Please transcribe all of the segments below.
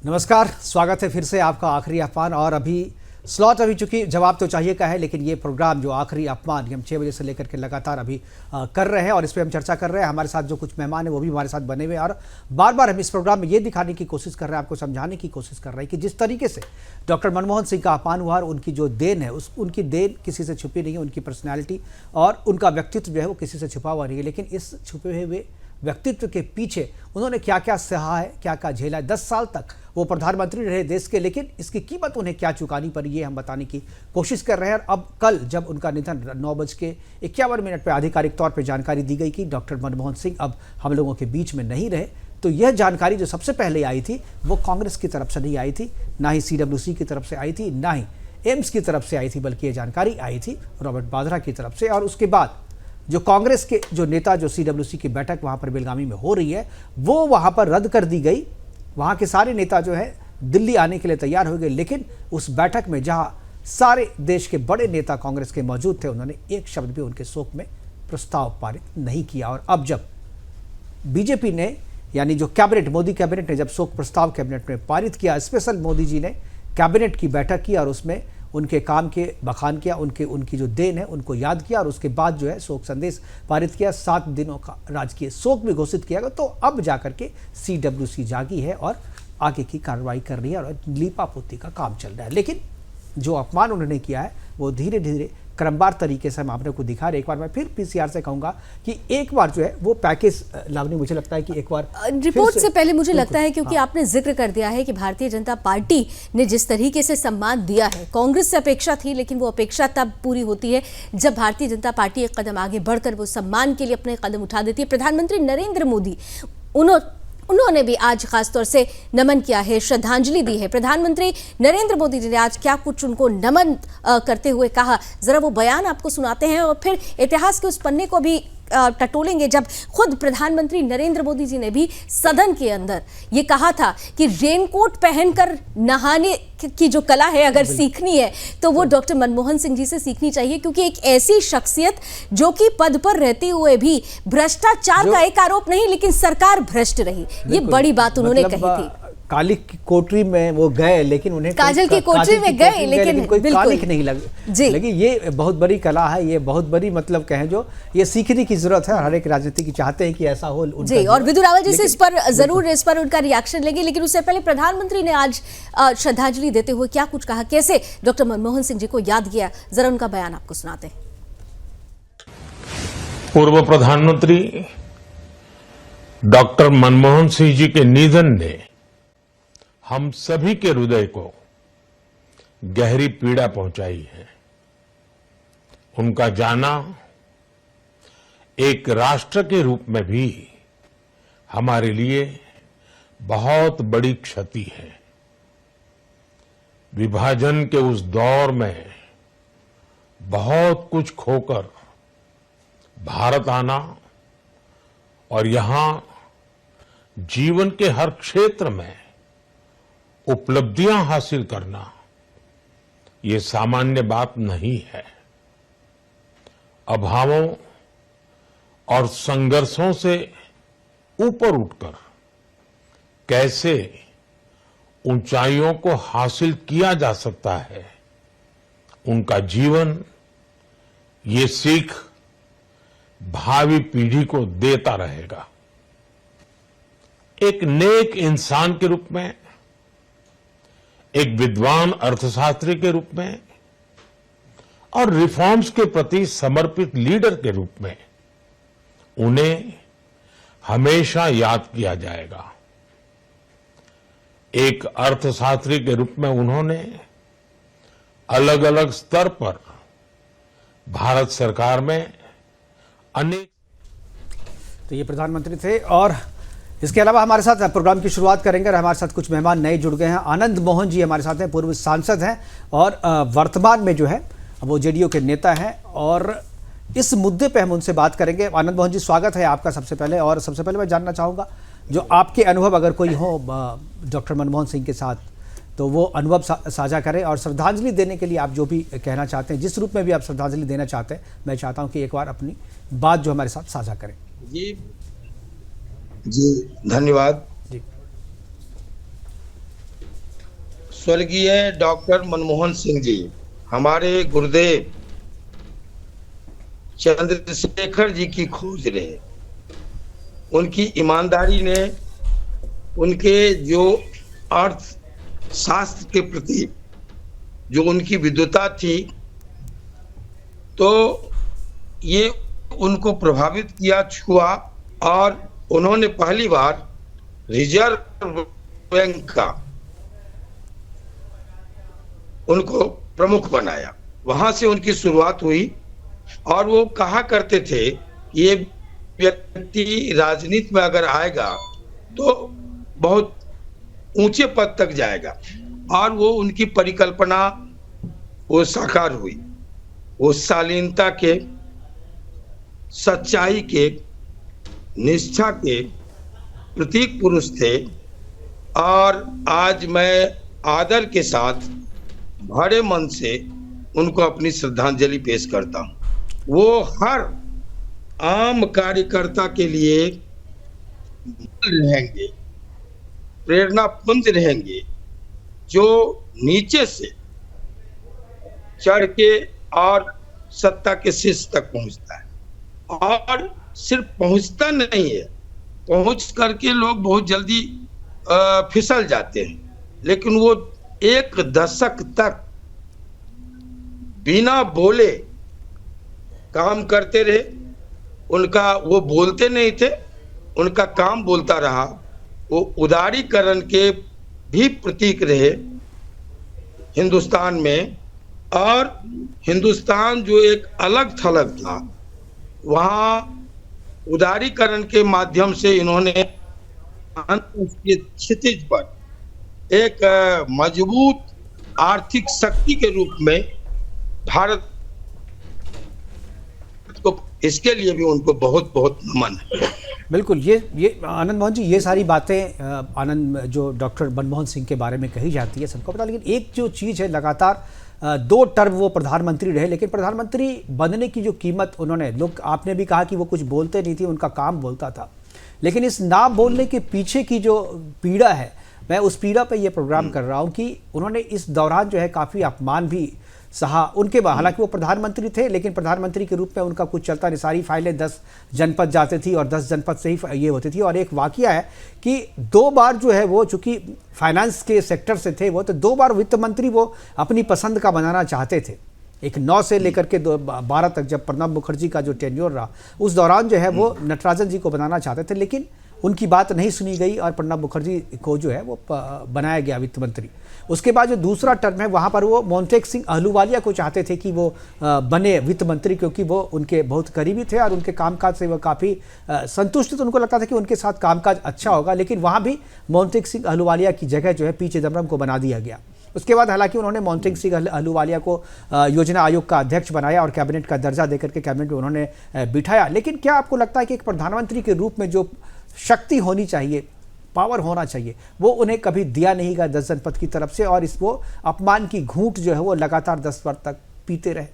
नमस्कार, स्वागत है फिर से आपका आखिरी अपमान। और अभी स्लॉट चूंकि जवाब तो चाहिए का है, लेकिन ये प्रोग्राम जो आखिरी अपमान हम 6 बजे से लेकर के लगातार अभी कर रहे हैं और इस पर हम चर्चा कर रहे हैं। हमारे साथ जो कुछ मेहमान हैं वो भी हमारे साथ बने हुए हैं और बार बार हम इस प्रोग्राम में ये दिखाने की कोशिश कर रहे हैं, आपको समझाने की कोशिश कर रहे हैं कि जिस तरीके से डॉक्टर मनमोहन सिंह का अपमान हुआ और उनकी जो देन है उनकी देन किसी से छुपी नहीं है। उनकी पर्सनैलिटी और उनका व्यक्तित्व जो है वो किसी से छुपा हुआ नहीं है, लेकिन इस छुपे हुए व्यक्तित्व के पीछे उन्होंने क्या क्या सहा है, क्या क्या झेला है। 10 साल तक वो प्रधानमंत्री रहे देश के, लेकिन इसकी कीमत उन्हें क्या चुकानी पड़ी ये हम बताने की कोशिश कर रहे हैं। अब कल जब उनका निधन 9:51 पर आधिकारिक तौर पर जानकारी दी गई कि डॉक्टर मनमोहन सिंह अब हम लोगों के बीच में नहीं रहे, तो यह जानकारी जो सबसे पहले आई थी वो कांग्रेस की तरफ से नहीं आई थी, ना ही CWC की तरफ से आई थी, ना ही एम्स की तरफ से आई थी, बल्कि ये जानकारी आई थी रॉबर्ट वाड्रा की तरफ से। और उसके बाद जो कांग्रेस के जो नेता जो CWC की बैठक वहाँ पर बेलगामी में हो रही है वो वहाँ पर रद्द कर दी गई। वहाँ के सारे नेता जो है दिल्ली आने के लिए तैयार हो गए, लेकिन उस बैठक में जहाँ सारे देश के बड़े नेता कांग्रेस के मौजूद थे, उन्होंने एक शब्द भी उनके शोक में प्रस्ताव पारित नहीं किया। और अब जब बीजेपी ने यानी जो कैबिनेट, मोदी कैबिनेट ने जब शोक प्रस्ताव कैबिनेट में पारित किया, स्पेशल मोदी जी ने कैबिनेट की बैठक की और उसमें उनके काम के बखान किया, उनकी जो देन है उनको याद किया और उसके बाद जो है शोक संदेश पारित किया। 7 दिनों का राजकीय शोक भी घोषित किया गया। तो अब जाकर के CWC जागी है और आगे की कार्रवाई कर रही है और लीपापोती का काम चल रहा है। लेकिन जो अपमान उन्होंने किया है वो धीरे धीरे क्रमवार तरीके से हम आपने को दिखा रहे। एक बार मैं फिर PCR से कहूंगा कि एक बार जो है वो पैकेज लावनी, मुझे लगता है कि एक बार रिपोर्ट से पहले मुझे लगता है, क्योंकि आपने जिक्र कर दिया है कि भारतीय जनता पार्टी ने जिस तरीके से सम्मान दिया है, कांग्रेस से अपेक्षा थी, लेकिन वो अपेक्षा तब पूरी होती है जब भारतीय जनता पार्टी एक कदम आगे बढ़कर वो सम्मान के लिए अपने कदम उठा देती है। प्रधानमंत्री नरेंद्र मोदी उन्होंने भी आज खासतौर से नमन किया है, श्रद्धांजलि दी है। प्रधानमंत्री नरेंद्र मोदी जी ने आज क्या कुछ उनको नमन करते हुए कहा, जरा वो बयान आपको सुनाते हैं और फिर इतिहास के उस पन्ने को भी टटोलेंगे जब खुद प्रधानमंत्री नरेंद्र मोदी जी ने भी सदन के अंदर ये कहा था कि रेनकोट पहनकर नहाने की जो कला है अगर सीखनी है तो वो डॉक्टर मनमोहन सिंह जी से सीखनी चाहिए, क्योंकि एक ऐसी शख्सियत जो कि पद पर रहते हुए भी भ्रष्टाचार का एक आरोप नहीं, लेकिन सरकार भ्रष्ट रही, ये बड़ी बात उन्होंने कही थी। काली की कोठरी में वो गए, लेकिन उन्हें काजल की कोठरी में गए, लेकिन कोई कालिक नहीं लगी। लेकिन ये बहुत बड़ी कला है, ये बहुत बड़ी मतलब कहें जो ये सीखने की जरूरत है। हर एक राजनीति की चाहते हैं कि ऐसा हो जी। और विदु रावल जी से इस पर उनका रिएक्शन लेंगे, लेकिन उससे पहले प्रधानमंत्री ने आज श्रद्धांजलि देते हुए क्या कुछ कहा, कैसे डॉक्टर मनमोहन सिंह जी को याद किया, जरा उनका बयान आपको सुनाते हैं। पूर्व प्रधानमंत्री डॉक्टर मनमोहन सिंह जी के निधन ने हम सभी के हृदय को गहरी पीड़ा पहुंचाई है। उनका जाना एक राष्ट्र के रूप में भी हमारे लिए बहुत बड़ी क्षति है। विभाजन के उस दौर में बहुत कुछ खोकर भारत आना और यहां जीवन के हर क्षेत्र में उपलब्धियां हासिल करना ये सामान्य बात नहीं है। अभावों और संघर्षों से ऊपर उठकर कैसे ऊंचाइयों को हासिल किया जा सकता है, उनका जीवन ये सीख भावी पीढ़ी को देता रहेगा। एक नेक इंसान के रूप में, एक विद्वान अर्थशास्त्री के रूप में और रिफॉर्म्स के प्रति समर्पित लीडर के रूप में उन्हें हमेशा याद किया जाएगा। एक अर्थशास्त्री के रूप में उन्होंने अलग अलग स्तर पर भारत सरकार में अनेक। तो ये प्रधानमंत्री थे और इसके अलावा हमारे साथ प्रोग्राम की शुरुआत करेंगे और हमारे साथ कुछ मेहमान नए जुड़ गए हैं। आनंद मोहन जी हमारे साथ हैं, पूर्व सांसद हैं और वर्तमान में जो है वो JDU के नेता हैं और इस मुद्दे पे हम उनसे बात करेंगे। आनंद मोहन जी, स्वागत है आपका सबसे पहले। और सबसे पहले मैं जानना चाहूँगा जो आपके अनुभव अगर कोई हो डॉक्टर मनमोहन सिंह के साथ, तो वो अनुभव साझा करें और श्रद्धांजलि देने के लिए आप जो भी कहना चाहते हैं, जिस रूप में भी आप श्रद्धांजलि देना चाहते हैं, मैं चाहता हूँ कि एक बार अपनी बात जो हमारे साथ साझा करें। जी धन्यवाद। स्वर्गीय डॉक्टर मनमोहन सिंह जी, हमारे गुरुदेव चंद्रशेखर जी की खोज रहे। उनकी ईमानदारी ने, उनके जो अर्थशास्त्र के प्रति जो उनकी विद्वता थी, तो ये उनको प्रभावित किया, छुआ, और उन्होंने पहली बार रिजर्व बैंक का उनको प्रमुख बनाया। वहां से उनकी शुरुआत हुई और वो कहा करते थे कि ये व्यक्ति राजनीति में अगर आएगा तो बहुत ऊंचे पद तक जाएगा, और वो उनकी परिकल्पना वो साकार हुई। वो शालीनता के, सच्चाई के, निष्ठा के प्रतीक पुरुष थे, और आज मैं आदर के साथ भरे मन से उनको अपनी श्रद्धांजलि पेश करता हूं। वो हर आम कार्यकर्ता के लिए रहेंगे, प्रेरणा पुंज रहेंगे, जो नीचे से चढ़ के और सत्ता के शीर्ष तक पहुंचता है। और सिर्फ पहुंचता नहीं है, पहुंच करके लोग बहुत जल्दी फिसल जाते हैं, लेकिन वो एक दशक तक बिना बोले काम करते रहे। उनका, वो बोलते नहीं थे, उनका काम बोलता रहा। वो उदारीकरण के भी प्रतीक रहे हिंदुस्तान में, और हिंदुस्तान जो एक अलग थलग था, वहाँ उदारीकरण के माध्यम से इन्होंने उसके क्षितिज पर एक मजबूत आर्थिक शक्ति के रूप में भारत को, इसके लिए भी उनको बहुत बहुत नमन है। बिल्कुल, ये आनंद मोहन जी, ये सारी बातें आनंद जो डॉक्टर मनमोहन सिंह के बारे में कही जाती है सबको पता, लेकिन एक जो चीज़ है, लगातार 2 टर्म वो प्रधानमंत्री रहे, लेकिन प्रधानमंत्री बनने की जो कीमत उन्होंने, लोग, आपने भी कहा कि वो कुछ बोलते नहीं थे, उनका काम बोलता था, लेकिन इस ना बोलने के पीछे की जो पीड़ा है, मैं उस पीड़ा पे ये प्रोग्राम कर रहा हूँ कि उन्होंने इस दौरान जो है काफ़ी अपमान भी सहा। उनके बाद, हालांकि वो प्रधानमंत्री थे, लेकिन प्रधानमंत्री के रूप में उनका कुछ चलता नहीं, सारी फाइलें 10 जनपद जाते थी और 10 जनपद से ही ये होती थी। और एक वाकया है कि 2 बार जो है वो, चूंकि फाइनेंस के सेक्टर से थे वो, तो 2 बार वित्त मंत्री वो अपनी पसंद का बनाना चाहते थे। एक 9 से लेकर के 12 तक, जब प्रणब मुखर्जी का जो टेन्योर रहा, उस दौरान जो है वो नटराजन जी को बनाना चाहते थे, लेकिन उनकी बात नहीं सुनी गई और प्रणब मुखर्जी को जो है वो बनाया गया वित्त मंत्री। उसके बाद जो दूसरा टर्म है, वहाँ पर वो मोन्टेक सिंह अहलूवालिया को चाहते थे कि वो बने वित्त मंत्री, क्योंकि वो उनके बहुत करीबी थे और उनके कामकाज से वो काफ़ी संतुष्ट थे, तो उनको लगता था कि उनके साथ कामकाज अच्छा होगा। लेकिन वहाँ भी मोन्टेक सिंह अहलूवालिया की जगह जो है पी चिदम्बरम को बना दिया गया। उसके बाद हालांकि उन्होंने मोन्टेक सिंह अहलूवालिया को योजना आयोग का अध्यक्ष बनाया और कैबिनेट का दर्जा देकर के कैबिनेट में उन्होंने बिठाया। लेकिन क्या आपको लगता है कि एक प्रधानमंत्री के रूप में जो शक्ति होनी चाहिए, पावर होना चाहिए, वो उन्हें कभी दिया नहीं गया 10 जनपद की तरफ से, और इस वो अपमान की घूंट जो है वो लगातार 10 वर्ष तक पीते रहे?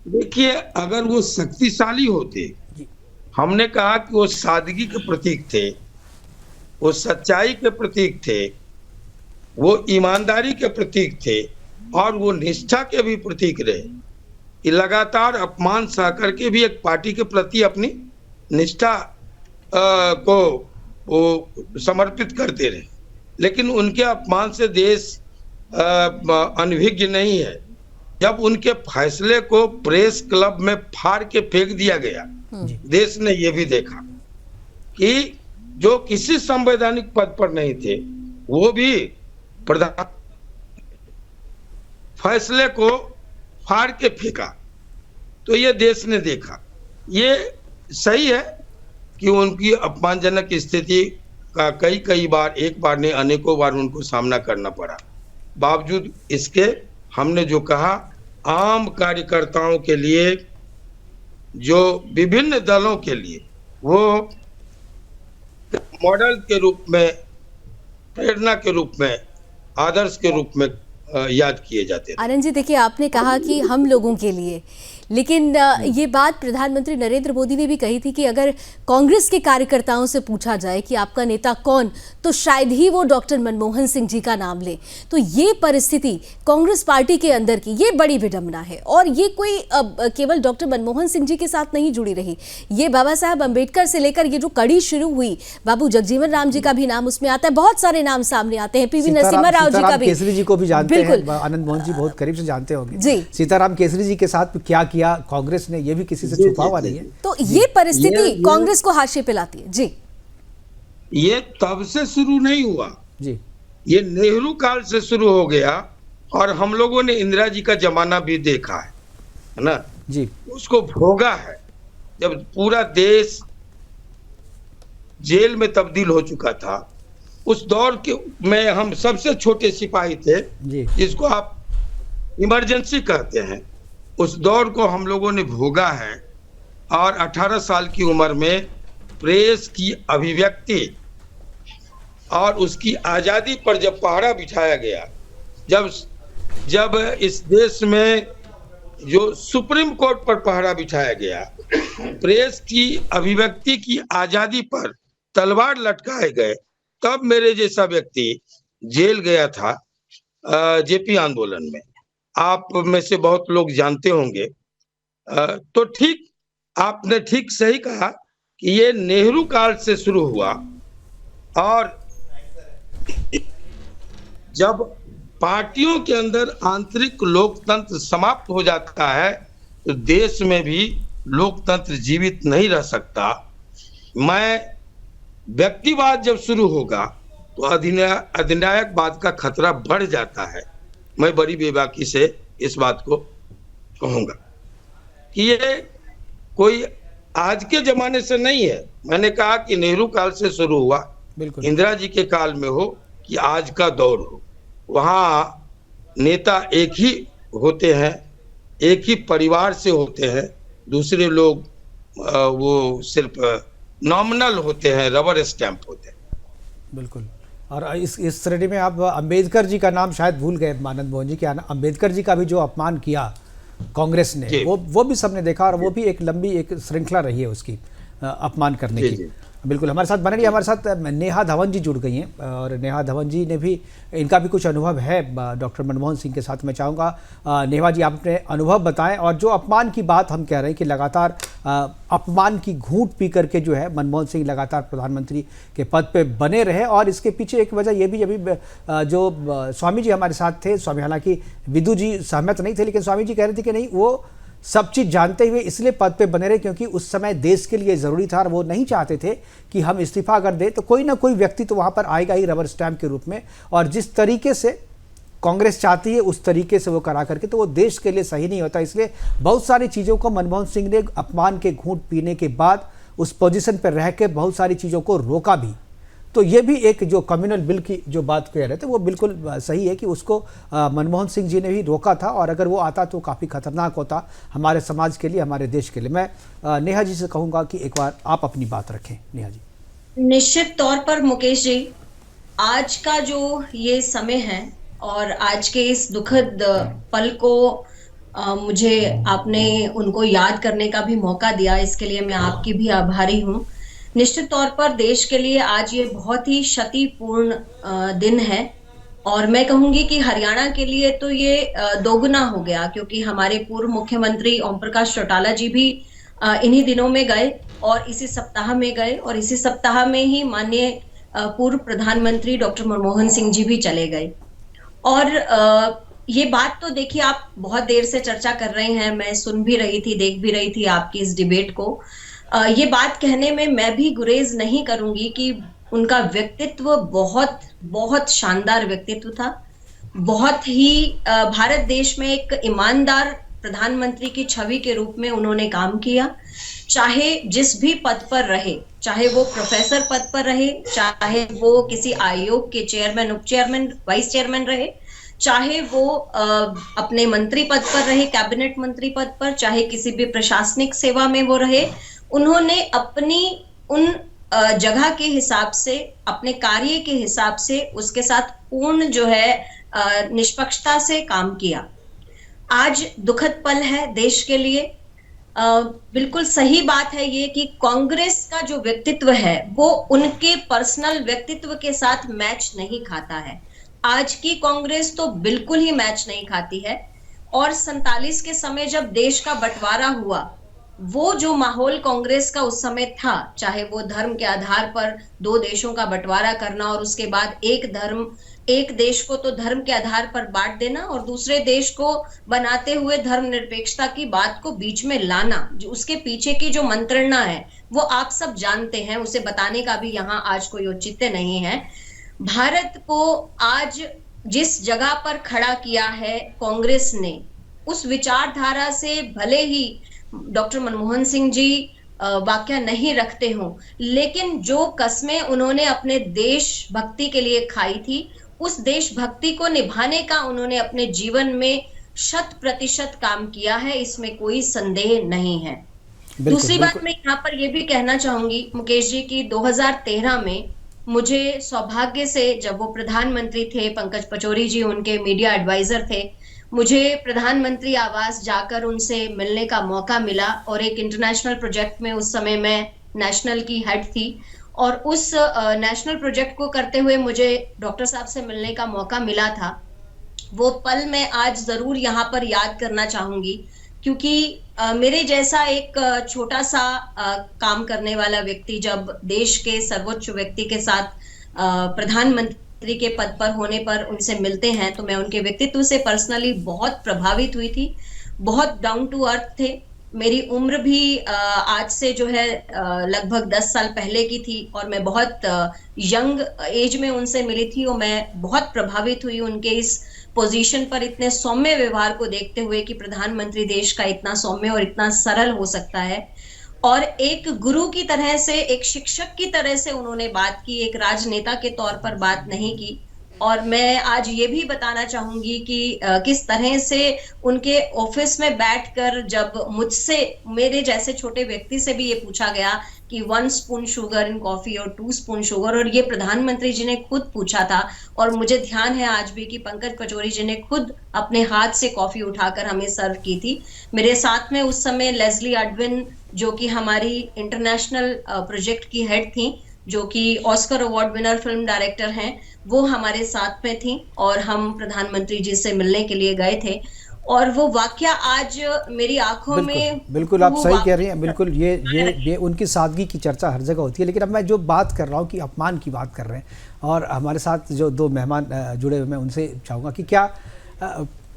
देखिए, अगर वो शक्तिशाली होते, हमने कहा कि वो सादगी के प्रतीक थे, वो सच्चाई के प्रतीक थे, वो ईमानदारी के प्रतीक थे, और वो निष्ठा के भी प्रतीक रहे कि लगातार अपमान सह करके भी एक पार्टी के प्रति अपनी निष्ठा को वो समर्पित करते रहे। लेकिन उनके अपमान से देश अनभिज्ञ नहीं है। जब उनके फैसले को प्रेस क्लब में फाड़ के फेंक दिया गया, देश ने यह भी देखा कि जो किसी संवैधानिक पद पर नहीं थे, वो भी प्रधान फैसले को फाड़ के फेंका, तो ये देश ने देखा। ये सही है कि उनकी अपमानजनक स्थिति का कई बार, एक बार नहीं अनेकों बार उनको सामना करना पड़ा। बावजूद इसके हमने जो कहा, आम कार्यकर्ताओं के लिए, जो विभिन्न दलों के लिए वो मॉडल के रूप में, प्रेरणा के रूप में, आदर्श के रूप में याद किए जाते थे। आनंद जी, देखिए आपने कहा कि हम लोगों के लिए, लेकिन ये बात प्रधानमंत्री नरेंद्र मोदी ने भी कही थी कि अगर कांग्रेस के कार्यकर्ताओं से पूछा जाए कि आपका नेता कौन, तो शायद ही वो डॉक्टर मनमोहन सिंह जी का नाम ले। तो ये परिस्थिति कांग्रेस पार्टी के अंदर की ये बड़ी विडंबना है, और ये कोई केवल डॉक्टर मनमोहन सिंह जी के साथ नहीं जुड़ी रही। ये बाबा साहब अंबेडकर से लेकर ये जो कड़ी शुरू हुई, बाबू जगजीवन राम जी का भी नाम उसमें आता है, बहुत सारे नाम सामने आते हैं, पीवी नरसिम्हा राव जी का भी। केसरी जी को भी जानते हैं, आनंद मोहन जी बहुत करीब से जानते होंगे जी। सीताराम केसरी जी के साथ क्या किया कांग्रेस ने, ये भी किसी से छुपा हुआ नहीं है। तो ये परिस्थिति कांग्रेस को हाशिए पे लाती है जी। ये तब से शुरू नहीं हुआ जी, ये नेहरू काल से शुरू हो गया, और हम लोगों ने इंदिरा जी का जमाना भी देखा है ना जी, उसको भोगा है, जब पूरा देश जेल में तब्दील हो चुका था। उस दौर के में हम सबसे छोटे सिपाही थे जी, जिसको आप इमरजेंसी कहते हैं, उस दौर को हम लोगों ने भोगा है। और 18 साल की उम्र में प्रेस की अभिव्यक्ति और उसकी आजादी पर जब पहरा बिठाया गया, जब इस देश में जो सुप्रीम कोर्ट पर पहरा बिठाया गया, प्रेस की अभिव्यक्ति की आजादी पर तलवार लटकाए गए, तब मेरे जैसा व्यक्ति जेल गया था जेपी आंदोलन में। आप में से बहुत लोग जानते होंगे। तो ठीक, आपने ठीक सही कहा कि ये नेहरू काल से शुरू हुआ, और जब पार्टियों के अंदर आंतरिक लोकतंत्र समाप्त हो जाता है तो देश में भी लोकतंत्र जीवित नहीं रह सकता। व्यक्तिवाद जब शुरू होगा तो अधिनायकवाद का खतरा बढ़ जाता है। मैं बड़ी बेबाकी से इस बात को कहूंगा कि ये कोई आज के जमाने से नहीं है। मैंने कहा कि नेहरू काल से शुरू हुआ, इंदिरा जी के काल में हो कि आज का दौर हो, वहाँ नेता एक ही होते हैं, एक ही परिवार से होते हैं, दूसरे लोग वो सिर्फ नॉमिनल होते हैं, रबर स्टैंप होते हैं। बिल्कुल। और इस श्रेणी में आप अंबेडकर जी का नाम शायद भूल गए आनंद मोहन जी के। अंबेडकर जी का भी जो अपमान किया कांग्रेस ने, वो भी सबने देखा, और वो भी एक लंबी एक श्रृंखला रही है उसकी अपमान करने की। बिल्कुल, हमारे साथ बने रहिए। हमारे साथ नेहा धवन जी जुड़ गई हैं, और नेहा धवन जी ने भी, इनका भी कुछ अनुभव है डॉक्टर मनमोहन सिंह के साथ। मैं चाहूँगा नेहा जी, आप अपने अनुभव बताएं। और जो अपमान की बात हम कह रहे हैं कि लगातार अपमान की घूंट पी करके जो है मनमोहन सिंह लगातार प्रधानमंत्री के पद पे बने रहे, और इसके पीछे एक वजह ये भी, अभी जो स्वामी जी हमारे साथ थे, स्वामी, हालांकि विदु जी सहमत नहीं थे, लेकिन स्वामी जी कह रहे थे कि नहीं, वो सब चीज़ जानते हुए इसलिए पद पे बने रहे क्योंकि उस समय देश के लिए ज़रूरी था, और वो नहीं चाहते थे कि हम इस्तीफा अगर दें तो कोई ना कोई व्यक्ति तो वहाँ पर आएगा ही रबर स्टैम्प के रूप में, और जिस तरीके से कांग्रेस चाहती है उस तरीके से वो करा करके तो वो देश के लिए सही नहीं होता। इसलिए बहुत सारी चीज़ों को मनमोहन सिंह ने अपमान के घूंट पीने के बाद उस पोजीशन पर रह के बहुत सारी चीज़ों को रोका भी। तो ये भी एक जो कम्युनल बिल की जो बात कह रहे थे वो बिल्कुल सही है कि उसको मनमोहन सिंह जी ने भी रोका था, और अगर वो आता तो काफ़ी खतरनाक होता हमारे समाज के लिए, हमारे देश के लिए। मैं नेहा जी से कहूँगा कि एक बार आप अपनी बात रखें। नेहा जी। निश्चित तौर पर मुकेश जी, आज का जो ये समय है और आज के इस दुखद पल को मुझे आपने उनको याद करने का भी मौका दिया, इसके लिए मैं आपकी भी आभारी हूँ। निश्चित तौर पर देश के लिए आज ये बहुत ही क्षतिपूर्ण दिन है, और मैं कहूंगी कि हरियाणा के लिए तो ये दोगुना हो गया, क्योंकि हमारे पूर्व मुख्यमंत्री ओम प्रकाश चौटाला जी भी इन्हीं दिनों में गए, और इसी सप्ताह में गए, और इसी सप्ताह में ही माननीय पूर्व प्रधानमंत्री डॉक्टर मनमोहन सिंह जी भी चले गए। और ये बात तो देखिए, आप बहुत देर से चर्चा कर रहे हैं, मैं सुन भी रही थी, देख भी रही थी आपकी इस डिबेट को। ये बात कहने में मैं भी गुरेज नहीं करूंगी कि उनका व्यक्तित्व बहुत बहुत शानदार व्यक्तित्व था। बहुत ही भारत देश में एक ईमानदार प्रधानमंत्री की छवि के रूप में उन्होंने काम किया, चाहे जिस भी पद पर रहे, चाहे वो प्रोफेसर पद पर रहे, चाहे वो किसी आयोग के चेयरमैन, उप चेयरमैन, वाइस चेयरमैन रहे, चाहे वो अपने मंत्री पद पर रहे, कैबिनेट मंत्री पद पर, चाहे किसी भी प्रशासनिक सेवा में वो रहे। उन्होंने अपनी उन जगह के हिसाब से, अपने कार्य के हिसाब से उसके साथ पूर्ण जो है निष्पक्षता से काम किया। आज दुखद पल है देश के लिए। बिल्कुल सही बात है ये कि कांग्रेस का जो व्यक्तित्व है वो उनके पर्सनल व्यक्तित्व के साथ मैच नहीं खाता है। आज की कांग्रेस तो बिल्कुल ही मैच नहीं खाती है। और 47 के समय जब देश का बंटवारा हुआ, वो जो माहौल कांग्रेस का उस समय था, चाहे वो धर्म के आधार पर दो देशों का बंटवारा करना और उसके बाद एक देश को तो धर्म के आधार पर बांट देना और दूसरे देश को बनाते हुए धर्मनिरपेक्षता की बात को बीच में लाना, जो उसके पीछे की जो मंत्रणा है वो आप सब जानते हैं, उसे बताने का भी यहाँ आज कोई औचित्य नहीं है। भारत को आज जिस जगह पर खड़ा किया है कांग्रेस ने, उस विचारधारा से भले ही डॉक्टर मनमोहन सिंह जी वाक्य नहीं रखते हो, लेकिन जो कस्में उन्होंने अपने देशभक्ति के लिए खाई थी, उस देशभक्ति को निभाने का उन्होंने अपने जीवन में 100% काम किया है, इसमें कोई संदेह नहीं है। दूसरी बात मैं यहाँ पर यह भी कहना चाहूंगी मुकेश जी की 2013 में मुझे सौभाग्य से, जब वो प्रधानमंत्री थे, पंकज पचौरी जी उनके मीडिया एडवाइजर थे, मुझे प्रधानमंत्री आवास जाकर उनसे मिलने का मौका मिला और एक इंटरनेशनल प्रोजेक्ट में उस समय मैं नेशनल की हेड थी और उस नेशनल प्रोजेक्ट को करते हुए मुझे डॉक्टर साहब से मिलने का मौका मिला था। वो पल मैं आज जरूर यहाँ पर याद करना चाहूंगी, क्योंकि मेरे जैसा एक छोटा सा काम करने वाला व्यक्ति जब देश के सर्वोच्च व्यक्ति के साथ प्रधानमंत्री के पद पर होने पर उनसे मिलते हैं तो मैं उनके व्यक्तित्व से पर्सनली बहुत प्रभावित हुई थी। बहुत डाउन टू अर्थ थे। मेरी उम्र भी आज से जो है लगभग 10 साल पहले की थी और मैं बहुत यंग एज में उनसे मिली थी और मैं बहुत प्रभावित हुई उनके इस पोजीशन पर इतने सौम्य व्यवहार को देखते हुए कि प्रधानमंत्री देश का इतना सौम्य और इतना सरल हो सकता है। और एक गुरु की तरह से, एक शिक्षक की तरह से उन्होंने बात की, एक राजनेता के तौर पर बात नहीं की। और मैं आज ये भी बताना चाहूंगी कि किस तरह से उनके ऑफिस में बैठकर जब मुझसे, मेरे जैसे छोटे व्यक्ति से भी ये पूछा गया कि 1 स्पून शुगर इन कॉफी और 2 स्पून शुगर, और ये प्रधानमंत्री जी ने खुद पूछा था। और मुझे ध्यान है आज भी कि पंकज पचौरी जी ने खुद अपने हाथ से कॉफी उठाकर हमें सर्व की थी। मेरे साथ में उस समय लेस्ली एडविन, जो कि हमारी इंटरनेशनल प्रोजेक्ट की हेड थी, जो कि Oscar award winner film director हैं, वो हमारे साथ में थी और हम प्रधानमंत्री जी से मिलने के लिए गए थे। और वो वाकया आज मेरी आंखों में, बिल्कुल आप सही कह रही हैं। बिल्कुल ये उनकी सादगी की चर्चा हर जगह होती है। लेकिन अब मैं जो बात कर रहा हूँ कि अपमान की बात कर रहे हैं और हमारे साथ जो 2 मेहमान जुड़े हुए, मैं उनसे चाहूँगा कि क्या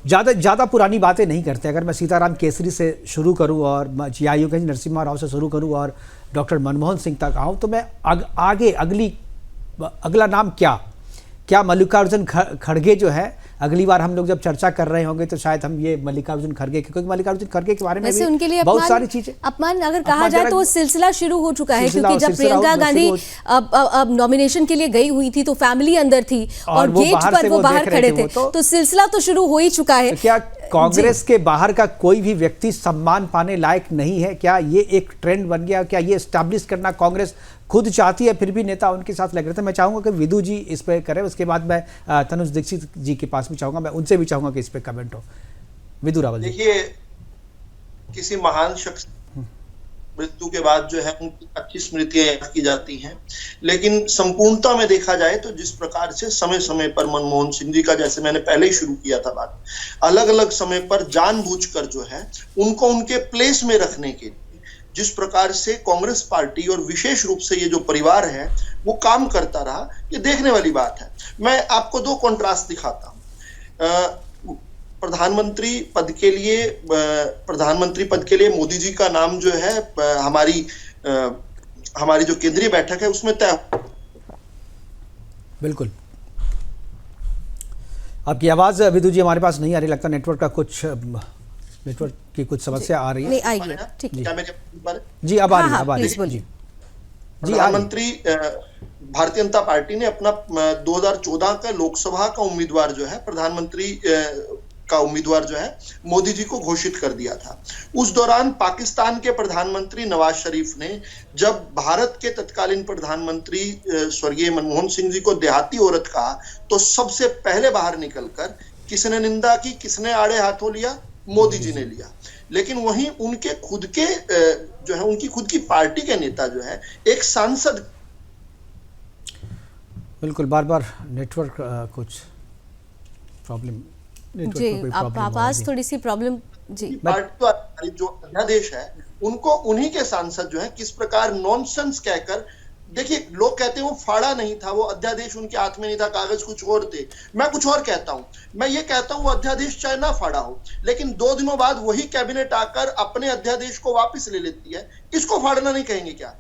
ज़्यादा पुरानी बातें नहीं करते। अगर मैं सीताराम केसरी से शुरू करूं और यायूगंज नरसिम्हा राव से शुरू करूं और डॉक्टर मनमोहन सिंह तक आऊं, तो मैं आगे अगला नाम क्या मल्लिकार्जुन खड़गे जो है, अगली बार हम लोग जब चर्चा कर रहे होंगे तो शायद हम ये मल्लिकार्जुन खड़गे, क्योंकि मल्लिकार्जुन खड़गे के बारे में भी उनके लिए बहुत सारी चीजें, अपमान अगर कहा जाए तो वो सिलसिला शुरू हो चुका है। क्योंकि जब प्रियंका गांधी अब नॉमिनेशन के लिए गई हुई थी तो फैमिली अंदर थी और गेट पर वो बाहर खड़े थे, तो सिलसिला तो शुरू हो ही चुका है। क्या कांग्रेस के बाहर का कोई भी व्यक्ति सम्मान पाने लायक नहीं है? क्या ये एक ट्रेंड बन गया? क्या ये एस्टैब्लिश करना कांग्रेस खुद चाहती है, फिर भी नेता उनके साथ लग रहे थे? मैं चाहूंगा कि विदु जी इस पे करें, उसके बाद मैं तनुज दीक्षित जी के पास भी चाहूंगा, मैं उनसे भी चाहूंगा कि इस पे कमेंट हो। विदु रावल जी। देखिए, किसी महान शख्स मृत्यु के बाद जो है उनकी अच्छी स्मृतियां याद की जाती हैं, लेकिन संपूर्णता में देखा जाए तो जिस प्रकार से समय समय पर मनमोहन सिंह जी का, जैसे मैंने पहले ही शुरू किया था बात, अलग अलग समय पर जानबूझकर जो है उनको उनके प्लेस में रखने के लिए जिस प्रकार से कांग्रेस पार्टी और विशेष रूप से ये जो परिवार है वो काम करता रहा, ये देखने वाली बात है। मैं आपको 2 कॉन्ट्रास्ट दिखाता हूं। प्रधानमंत्री पद के लिए मोदी जी का नाम जो है हमारी जो केंद्रीय बैठक है उसमें तय। बिल्कुल, आपकी आवाज विदु जी हमारे पास नहीं आ रही, लगता नेटवर्क की कुछ समस्या आ रही है। नहीं आइए, ठीक है जी, अब आ रही है जी। प्रधानमंत्री भारतीय जनता पार्टी ने अपना 2014 का लोकसभा का उम्मीदवार जो है प्रधानमंत्री का उम्मीदवार जो है मोदी जी को घोषित कर दिया था। उस दौरान पाकिस्तान के प्रधानमंत्री नवाज शरीफ ने जब भारत के तत्कालीन प्रधानमंत्री स्वर्गीय मनमोहन सिंह जी को देहाती औरत कहा, तो सबसे पहले बाहर निकलकर किसने निंदा की, किसने आड़े हाथों लिया? मोदी जी ने लिया। लेकिन वहीं उनके खुद के जो है उनकी खुद की पार्टी के नेता जो है एक सांसद, बिल्कुल बार बार नेटवर्क कुछ प्रॉब्लम, जी आप आवाज थोड़ी सी प्रॉब्लम। जी पार्टी द्वारा जो अध्यादेश है उनको उन्हीं के सांसद जो है किस प्रकार नॉनसेंस कहकर, देखिए लोग कहते हैं वो फाड़ा नहीं था, वो अध्यादेश उनके हाथ में नहीं था, कागज कुछ और थे। मैं कुछ और कहता हूं, मैं ये कहता हूं वो अध्यादेश चाहे ना फाड़ा हो, लेकिन 2 दिनों बाद वही कैबिनेट आकर अपने अध्यादेश को वापस ले लेती है। इसको फाड़ना नहीं कहेंगे क्या?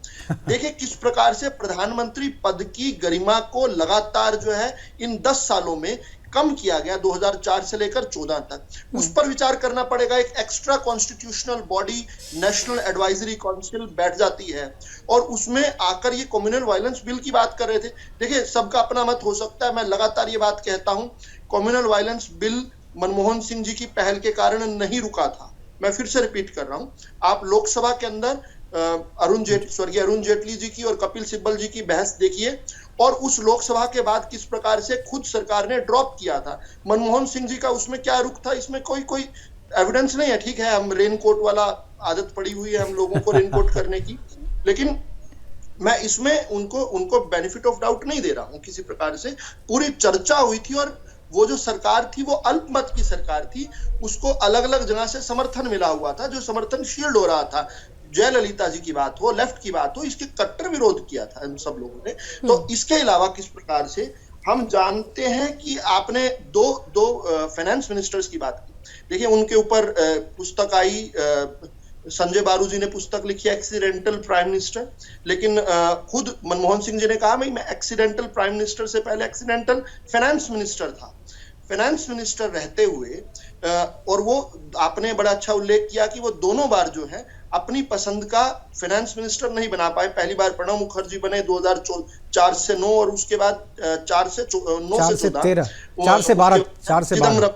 देखिए किस प्रकार से प्रधानमंत्री पद की गरिमा को लगातार जो है इन 10 सालों में कम किया गया, 2004 से लेकर 14 तक। उस पर विचार करना पड़ेगा। एक extra constitutional body national advisory council बैठ जाती है और उसमें आकर ये कम्युनल वायलेंस बिल की बात कर रहे थे। देखिए सबका अपना मत हो सकता है, मैं लगातार ये बात कहता हूं, communal violence bill Manmohan Singh ji की पहल के कारण नहीं रुका था। मैं फिर से रिपीट कर रहा हूं, आप लोकसभा के अंदर स्वर्गीय अरुण जेटली जी की और कपिल सिब्बल जी की बहस देखिए, और उस लोकसभा के बाद किस प्रकार से खुद सरकार ने ड्रॉप किया था। मनमोहन सिंह जी का उसमें क्या रुख था, इसमें कोई एविडेंस नहीं है। ठीक है, हम रेनकोट वाला आदत पड़ी हुई है हम लोगों को रेनकोट करने की, लेकिन मैं इसमें उनको बेनिफिट ऑफ डाउट नहीं दे रहा हूं। किसी प्रकार से पूरी चर्चा हुई थी और वो जो सरकार थी वो अल्पमत की सरकार थी, उसको अलग अलग जगह से समर्थन मिला हुआ था, जो समर्थन शील्ड हो रहा था। जयललिता जी की बात हो, लेफ्ट की बात हो, इसके कट्टर विरोध किया था हम सब लोगों ने। तो इसके अलावा किस प्रकार से हम जानते हैं कि आपने दो फाइनेंस मिनिस्टर्स की बात की। देखिए उनके ऊपर पुस्तक आई, संजय बारू जी ने पुस्तक लिखी एक्सीडेंटल प्राइम मिनिस्टर, लेकिन खुद मनमोहन सिंह जी ने कहा मैं एक्सीडेंटल प्राइम मिनिस्टर से पहले एक्सीडेंटल फाइनेंस मिनिस्टर था। फाइनेंस मिनिस्टर रहते हुए और वो आपने बड़ा अच्छा उल्लेख किया कि वो दोनों बार जो है अपनी पसंद का फाइनेंस मिनिस्टर नहीं बना पाए। पहली बार प्रणब मुखर्जी बने 2004 से 9 और उसके बाद 4 से 9 से 13, 4 से 12, 4 से 12।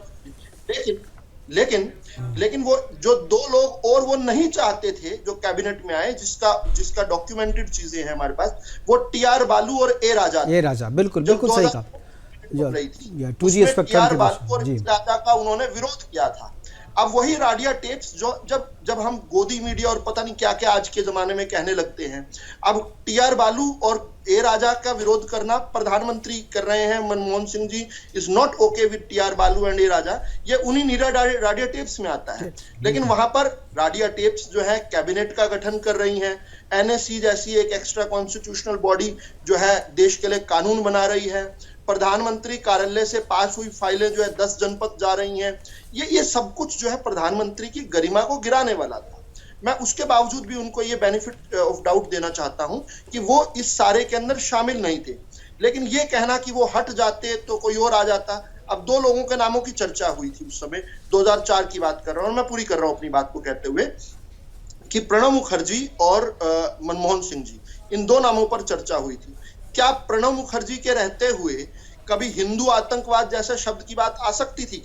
लेकिन वो जो 2 लोग और वो नहीं चाहते थे जो कैबिनेट में आए, जिसका डॉक्यूमेंटेड चीजें हैं हमारे पास, वो टी.आर. बालू और ए राजा। बिल्कुल सही कहा। राजा का उन्होंने विरोध किया था। अब वही राडिया टेप्स जो जब हम गोदी मीडिया और पता नहीं क्या क्या आज के जमाने में कहने लगते हैं, अब टी.आर. बालू और ए राजा का विरोध करना प्रधानमंत्री कर रहे हैं। Manmohan Singh ji is not okay with T R. Baalu and A Raja, ये उन्हीं नीरा राडिया टेप्स में आता है। लेकिन वहां पर राडिया टेप्स जो है कैबिनेट का गठन कर रही हैं, एनएससी जैसी एक एक्स्ट्रा कॉन्स्टिट्यूशनल बॉडी जो है देश के लिए कानून बना रही है, प्रधानमंत्री कार्यालय से पास हुई फाइलें जो है 10 जनपद जा रही हैं। ये सब कुछ जो है प्रधानमंत्री की गरिमा को गिराने वाला था। मैं उसके बावजूद भी उनको ये बेनिफिट ऑफ डाउट देना चाहता हूं कि वो इस सारे के अंदर शामिल नहीं थे। लेकिन ये कहना कि वो हट जाते तो कोई और आ जाता। अब 2 लोगों के नामों की चर्चा हुई थी उस समय, 2004 की बात कर रहा हूं, मैं पूरी कर रहा हूं अपनी बात को कहते हुए, कि प्रणब मुखर्जी और मनमोहन सिंह जी, इन 2 नामों पर चर्चा हुई थी। क्या प्रणब मुखर्जी के रहते हुए कभी हिंदू आतंकवाद जैसे शब्द की बात आ सकती थी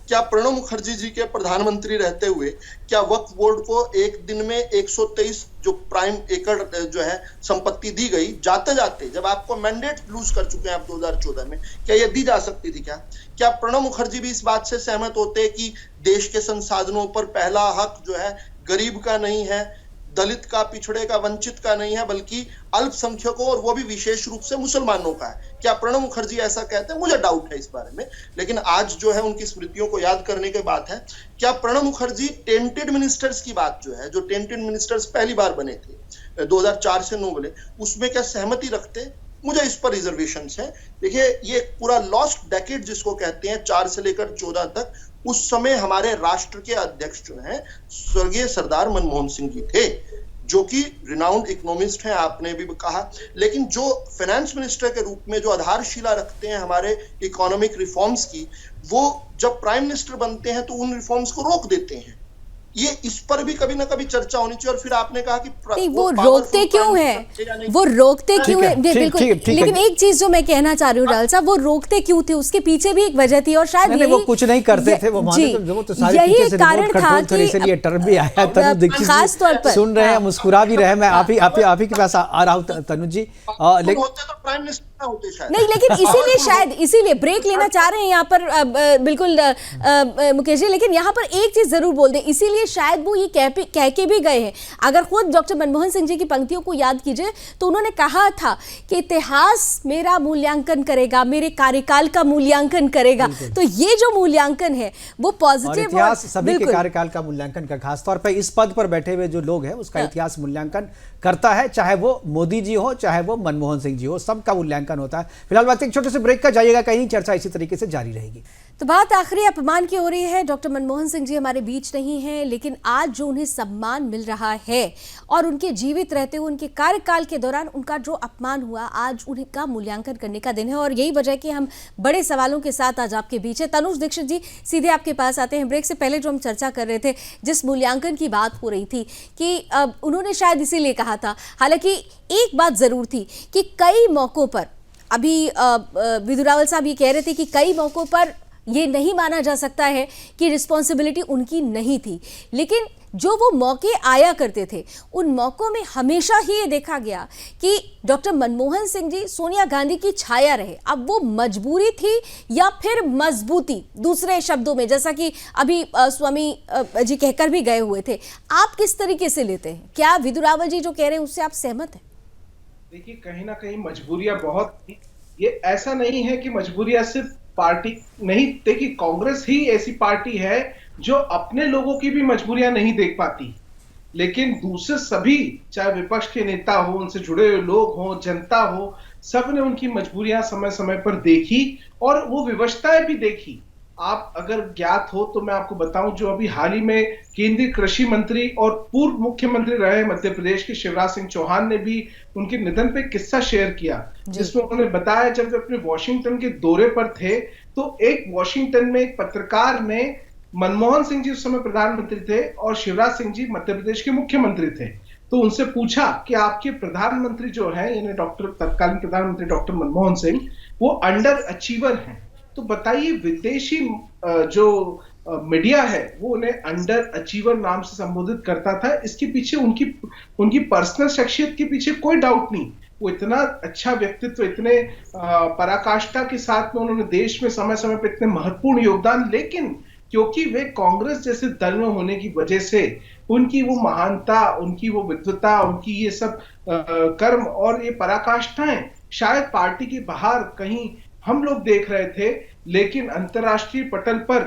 क्या प्रणब मुखर्जी जी के प्रधानमंत्री रहते हुए क्या वक्फ बोर्ड को एक दिन में 123 जो प्राइम एकड़ जो है संपत्ति दी गई, जाते जाते जब आपको मैंडेट लूज कर चुके हैं आप 2014 में, क्या ये दी जा सकती थी? क्या प्रणब मुखर्जी भी इस बात से सहमत होते कि देश के संसाधनों पर पहला हक जो है गरीब का नहीं है, दलित का, पिछड़े का, वंचित का नहीं है, बल्कि अल्पसंख्यकों और वो भी विशेष रूप से मुसलमानों का है? क्या प्रणब मुखर्जी ऐसा कहते हैं? मुझे डाउट है इस बारे में, लेकिन आज जो है उनकी स्मृतियों को याद करने की बात है। क्या प्रणब मुखर्जी टेंटेड मिनिस्टर्स की बात जो है, जो टेंटेड मिनिस्टर्स पहली बार बने थे 2004 से 9 वाले, उसमें क्या सहमति रखते? मुझे इस पर रिजर्वेशन है। देखिए ये पूरा लॉस्ट डेकेड जिसको कहते हैं 4 से लेकर 14 तक, उस समय हमारे राष्ट्र के अध्यक्ष जो हैं स्वर्गीय सरदार मनमोहन सिंह जी थे, जो कि रिनाउंड इकोनॉमिस्ट हैं, आपने भी कहा, लेकिन जो फाइनेंस मिनिस्टर के रूप में जो आधारशिला रखते हैं हमारे इकोनॉमिक रिफॉर्म्स की, वो जब प्राइम मिनिस्टर बनते हैं तो उन रिफॉर्म्स को रोक देते हैं। ये इस पर भी कभी ना कभी चर्चा होनी चाहिए। और फिर आपने कहा कि नहीं, वो रोकते क्यों है, वो रोकते क्यों है, बिल्कुल। लेकिन एक चीज जो मैं कहना चाह रही हूँ राहुल साहब, वो रोकते क्यों थे, उसके पीछे भी एक वजह थी और शायद वो कुछ नहीं करते थे, वो यही एक कारण था कि इसलिए टर्म भी आया। तनुज दीक्षित खास तौर पर सुन रहे हैं, मुस्कुरा भी रहे हैं। मैं आप ही के पास आ रहा हूँ तनुज जी। होते तो प्राइम मिनिस्टर होते शायद नहीं, लेकिन इसीलिए ब्रेक लेना चाह रहे हैं यहाँ पर बिल्कुल मुकेश जी। लेकिन यहाँ पर एक चीज जरूर बोल दें, इसीलिए शायद वो ये कह के भी गए हैं। अगर खुद डॉक्टर मनमोहन सिंह जी की पंक्तियों को याद कीजिए तो उन्होंने कहा था कि इतिहास मेरा मूल्यांकन करेगा, मेरे कार्यकाल का मूल्यांकन करेगा। तो ये जो मूल्यांकन है वो पॉजिटिव, इतिहास सभी के कार्यकाल का मूल्यांकन का, खासतौर पर इस पद पर बैठे हुए जो लोग हैं उसका इतिहास मूल्यांकन करता है, चाहे वो मोदी जी हो चाहे वो मनमोहन सिंह जी हो, सबका मूल्यांकन होता है। फिलहाल बात एक छोटे से ब्रेक का, जाइएगा कहीं, चर्चा इसी तरीके से जारी रहेगी। तो बात आखिरी अपमान की हो रही है। डॉक्टर मनमोहन सिंह जी हमारे बीच नहीं हैं, लेकिन आज जो उन्हें सम्मान मिल रहा है और उनके जीवित रहते हुए उनके कार्यकाल के दौरान उनका जो अपमान हुआ, आज उन्हें का मूल्यांकन करने का दिन है। और यही वजह है कि हम बड़े सवालों के साथ आज आपके बीच है। तनुज दीक्षित जी, सीधे आपके पास आते हैं। ब्रेक से पहले जो हम चर्चा कर रहे थे, जिस मूल्यांकन की बात हो रही थी कि उन्होंने शायद इसीलिए कहा था, हालांकि एक बात जरूर थी कि कई मौकों पर, अभी विदुरावल साहब ये कह रहे थे कि कई मौकों पर ये नहीं माना जा सकता है कि रिस्पॉन्सिबिलिटी उनकी नहीं थी, लेकिन जो वो मौके आया करते थे उन मौकों में हमेशा ही ये देखा गया कि डॉक्टर मनमोहन सिंह जी सोनिया गांधी की छाया रहे। अब वो मजबूरी थी या फिर मजबूती, दूसरे शब्दों में, जैसा कि अभी स्वामी जी कहकर भी गए हुए थे, आप किस तरीके से लेते हैं? क्या विदुरावल जी जो कह रहे हैं उससे आप सहमत हैं? देखिए, कहीं ना कहीं मजबूरियां बहुत थी। ये ऐसा नहीं है कि मजबूरियां सिर्फ पार्टी नहीं, देखिए कांग्रेस ही ऐसी पार्टी है जो अपने लोगों की भी मजबूरियां नहीं देख पाती, लेकिन दूसरे सभी, चाहे विपक्ष के नेता हो, उनसे जुड़े हुए लोग हो, जनता हो, सब ने उनकी मजबूरियां समय समय पर देखी और वो विवशताएं भी देखी। आप अगर ज्ञात हो तो मैं आपको बताऊं, जो अभी हाल ही में केंद्रीय कृषि मंत्री और पूर्व मुख्यमंत्री रहे मध्य प्रदेश के शिवराज सिंह चौहान ने भी उनके निधन पे किस्सा शेयर किया, जिसमें उन्होंने बताया जब वे अपने वॉशिंगटन के दौरे पर थे तो एक वॉशिंगटन में एक पत्रकार ने, मनमोहन सिंह जी उस समय प्रधानमंत्री थे और शिवराज सिंह जी मध्य प्रदेश के मुख्यमंत्री थे, तो उनसे पूछा कि आपके प्रधानमंत्री जो है, यानी तत्कालीन प्रधानमंत्री डॉक्टर मनमोहन सिंह, वो अंडर अचीवर हैं, तो बताइए विदेशी जो मीडिया है वो उन्हें अंडर अचीवर नाम से संबोधित करता था। इसके पीछे उनकी पर्सनल शख्सियत के पीछे कोई डाउट नहीं, वो इतना अच्छा व्यक्तित्व, इतने पराकाष्ठा के साथ में उन्होंने देश में समय समय पर इतने महत्वपूर्ण योगदान, लेकिन क्योंकि वे कांग्रेस जैसे दल में होने की वजह से उनकी वो महानता, उनकी वो विद्वता, उनकी ये सब कर्म और ये पराकाष्ठाएं शायद पार्टी के बाहर कहीं हम लोग देख रहे थे, लेकिन अंतर्राष्ट्रीय पटल पर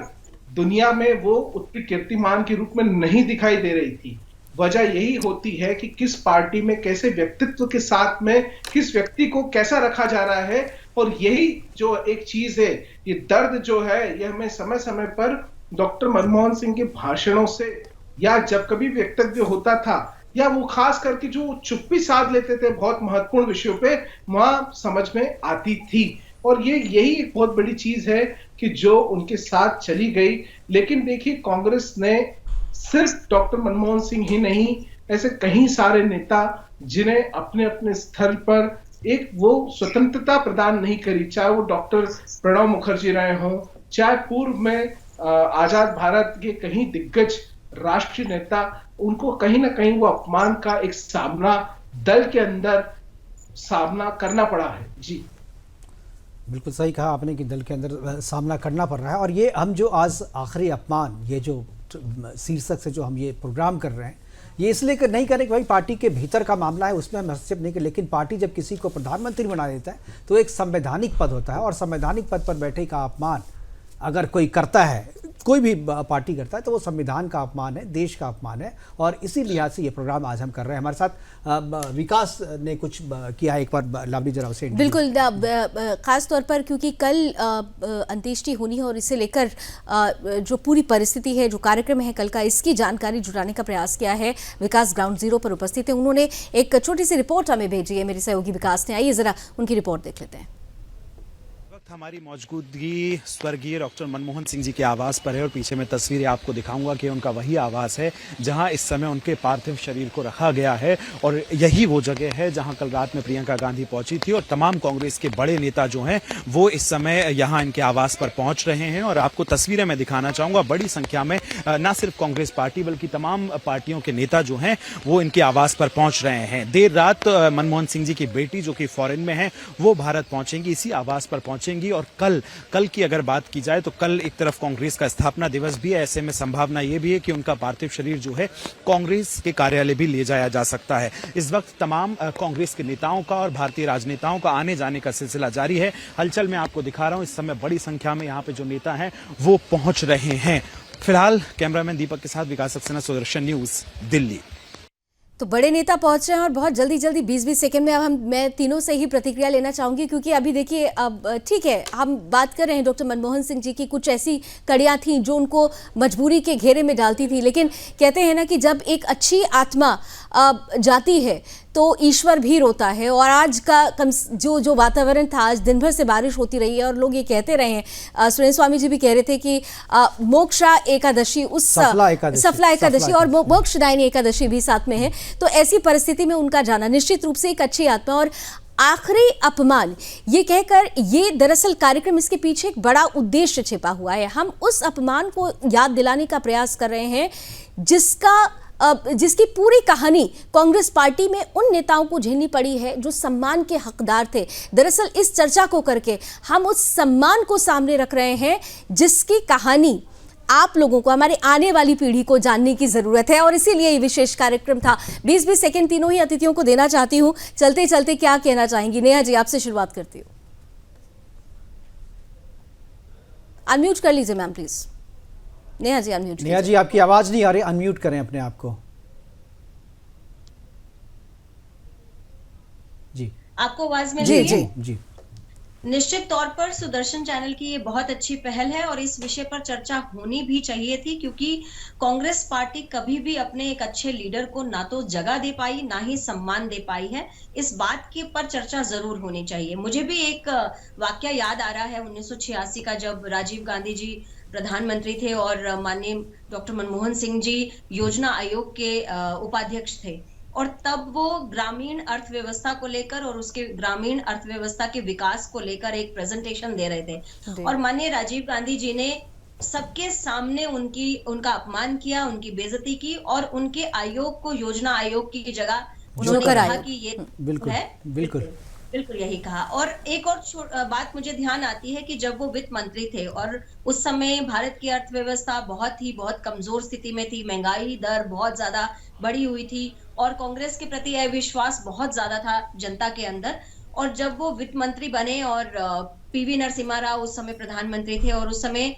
दुनिया में वो उतने कीर्तिमान के रूप में नहीं दिखाई दे रही थी। वजह यही होती है कि किस पार्टी में कैसे व्यक्तित्व के साथ में किस व्यक्ति को कैसा रखा जा रहा है, और यही जो एक चीज है, ये दर्द जो है, ये हमें समय समय पर डॉक्टर मनमोहन सिंह के भाषणों से, या जब कभी वक्तव्य होता था, या वो खास करके जो चुप्पी साध लेते थे बहुत महत्वपूर्ण विषयों पे, वहां समझ में आती थी। और यही एक बहुत बड़ी चीज है कि जो उनके साथ चली गई। लेकिन देखिए, कांग्रेस ने सिर्फ डॉक्टर मनमोहन सिंह ही नहीं, ऐसे कई सारे नेता जिन्हें अपने अपने स्थल पर एक वो स्वतंत्रता प्रदान नहीं करी, चाहे वो डॉक्टर प्रणब मुखर्जी रहे हों, चाहे पूर्व में आजाद भारत के कहीं दिग्गज राष्ट्रीय नेता, उनको कहीं ना कहीं वो अपमान का एक सामना दल के अंदर सामना करना पड़ा है। जी बिल्कुल सही कहा आपने कि दल के अंदर सामना करना पड़ रहा है। और ये हम जो आज आखिरी अपमान, ये जो शीर्षक से जो हम ये प्रोग्राम कर रहे हैं, ये इसलिए नहीं करें कि भाई पार्टी के भीतर का मामला है, उसमें हम हस्तक्षेप नहीं करें, लेकिन पार्टी जब किसी को प्रधानमंत्री बना देता है तो एक संवैधानिक पद होता है, और संवैधानिक पद पर बैठे का अपमान अगर कोई करता है, कोई भी पार्टी करता है, तो वो संविधान का अपमान है, देश का अपमान है। और इसी लिहाज से ये प्रोग्राम आज हम कर रहे हैं। हमारे साथ विकास ने कुछ किया है, एक बार लावली जरा उसे। बिल्कुल, खास तौर पर क्योंकि कल अंत्येष्टि होनी है और इसे लेकर जो पूरी परिस्थिति है, जो कार्यक्रम है कल का, इसकी जानकारी जुटाने का प्रयास किया है। विकास ग्राउंड जीरो पर उपस्थित है, उन्होंने एक छोटी सी रिपोर्ट हमें भेजी है, मेरे सहयोगी विकास ने। आइए जरा उनकी रिपोर्ट देख लेते हैं। वक्त हमारी मौजूदगी स्वर्गीय डॉक्टर मनमोहन सिंह जी के आवास पर है और पीछे में तस्वीरें आपको दिखाऊंगा कि उनका वही आवास है जहां इस समय उनके पार्थिव शरीर को रखा गया है और यही वो जगह है जहां कल रात में प्रियंका गांधी पहुंची थी और तमाम कांग्रेस के बड़े नेता जो हैं वो इस समय यहां इनके आवास पर पहुंच रहे हैं और आपको तस्वीरें मैं दिखाना चाहूंगा। बड़ी संख्या में न सिर्फ कांग्रेस पार्टी बल्कि तमाम पार्टियों के नेता जो हैं वो इनके आवास पर पहुंच रहे हैं। देर रात मनमोहन सिंह जी की बेटी जो कि फॉरेन में है वो भारत पहुंचेंगी, इसी आवास पर पहुंचेंगी और कल की अगर बात की जाए तो कल एक तरफ कांग्रेस का स्थापना दिवस भी है, ऐसे में संभावना ये भी है कि उनका पार्थिव शरीर जो है कांग्रेस के कार्यालय भी ले जाया जा सकता है। इस वक्त तमाम कांग्रेस के नेताओं का और भारतीय राजनेताओं का आने जाने का सिलसिला जारी है। हलचल में आपको दिखा रहा हूं, इस समय बड़ी संख्या में यहाँ पे जो नेता हैं वो पहुंच रहे हैं। फिलहाल कैमरामैन दीपक के साथ विकास सक्सेना, सुदर्शन न्यूज, दिल्ली। तो बड़े नेता पहुंच रहे हैं और बहुत जल्दी 20-20 सेकंड में अब मैं तीनों से ही प्रतिक्रिया लेना चाहूंगी, क्योंकि अभी देखिए अब ठीक है हम बात कर रहे हैं डॉक्टर मनमोहन सिंह जी की, कुछ ऐसी कड़ियां थी जो उनको मजबूरी के घेरे में डालती थी, लेकिन कहते हैं ना कि जब एक अच्छी आत्मा जाती है तो ईश्वर भी रोता है। और आज का जो वातावरण था, आज दिन भर से बारिश होती रही है और लोग ये कहते रहे हैं, सुरेंद्र स्वामी जी भी कह रहे थे कि मोक्षा एकादशी, उस सफला एकादशी और मोक्षदायिनी एकादशी भी साथ में है। तो ऐसी परिस्थिति में उनका जाना निश्चित रूप से एक अच्छी आत्मा और आखिरी अपमान ये कहकर, ये दरअसल कार्यक्रम, इसके पीछे एक बड़ा उद्देश्य छिपा हुआ है। हम उस अपमान को याद दिलाने का प्रयास कर रहे हैं जिसकी पूरी कहानी कांग्रेस पार्टी में उन नेताओं को झेलनी पड़ी है जो सम्मान के हकदार थे। दरअसल इस चर्चा को करके हम उस सम्मान को सामने रख रहे हैं जिसकी कहानी आप लोगों को, हमारे आने वाली पीढ़ी को जानने की जरूरत है और इसीलिए ये विशेष कार्यक्रम था। 20-20 सेकंड तीनों ही अतिथियों को देना चाहती हूं। चलते चलते क्या कहना चाहेंगी? नेहा जी, आपसे शुरुआत करती हूँ। अनम्यूट कर लीजिए ma'am please. Neha ji unmute. Neha ji आपकी आवाज नहीं आ रही, अनम्यूट करें अपने आप को। जी आपको आवाज मिल जी रही है? जी जी। निश्चित तौर पर सुदर्शन चैनल की ये बहुत अच्छी पहल है और इस विषय पर चर्चा होनी भी चाहिए थी, क्योंकि कांग्रेस पार्टी कभी भी अपने एक अच्छे लीडर को ना तो जगह दे पाई, ना ही सम्मान दे पाई है। इस बात के पर चर्चा जरूर होनी चाहिए। मुझे भी एक वाकया याद आ रहा है 1986 का, जब राजीव गांधी जी प्रधानमंत्री थे और माननीय डॉक्टर मनमोहन सिंह जी योजना आयोग के उपाध्यक्ष थे, और तब वो ग्रामीण अर्थव्यवस्था को लेकर और उसके ग्रामीण अर्थव्यवस्था के विकास को लेकर एक प्रेजेंटेशन दे रहे थे और माननीय राजीव गांधी जी ने सबके सामने उनका अपमान किया, उनकी बेइज्जती की और उनके आयोग को योजना आयोग की जगह उन्होंने कहा कि ये बिल्कुल है। बिल्कुल यही कहा। और एक और बात मुझे ध्यान आती है कि जब वो वित्त मंत्री थे और उस समय भारत की अर्थव्यवस्था बहुत कमजोर स्थिति में थी, महंगाई दर बहुत ज्यादा बढ़ी हुई थी और कांग्रेस के प्रति अविश्वास बहुत ज्यादा था जनता के अंदर। और जब वो वित्त मंत्री बने और पीवी नरसिम्हा राव उस समय प्रधानमंत्री थे और उस समय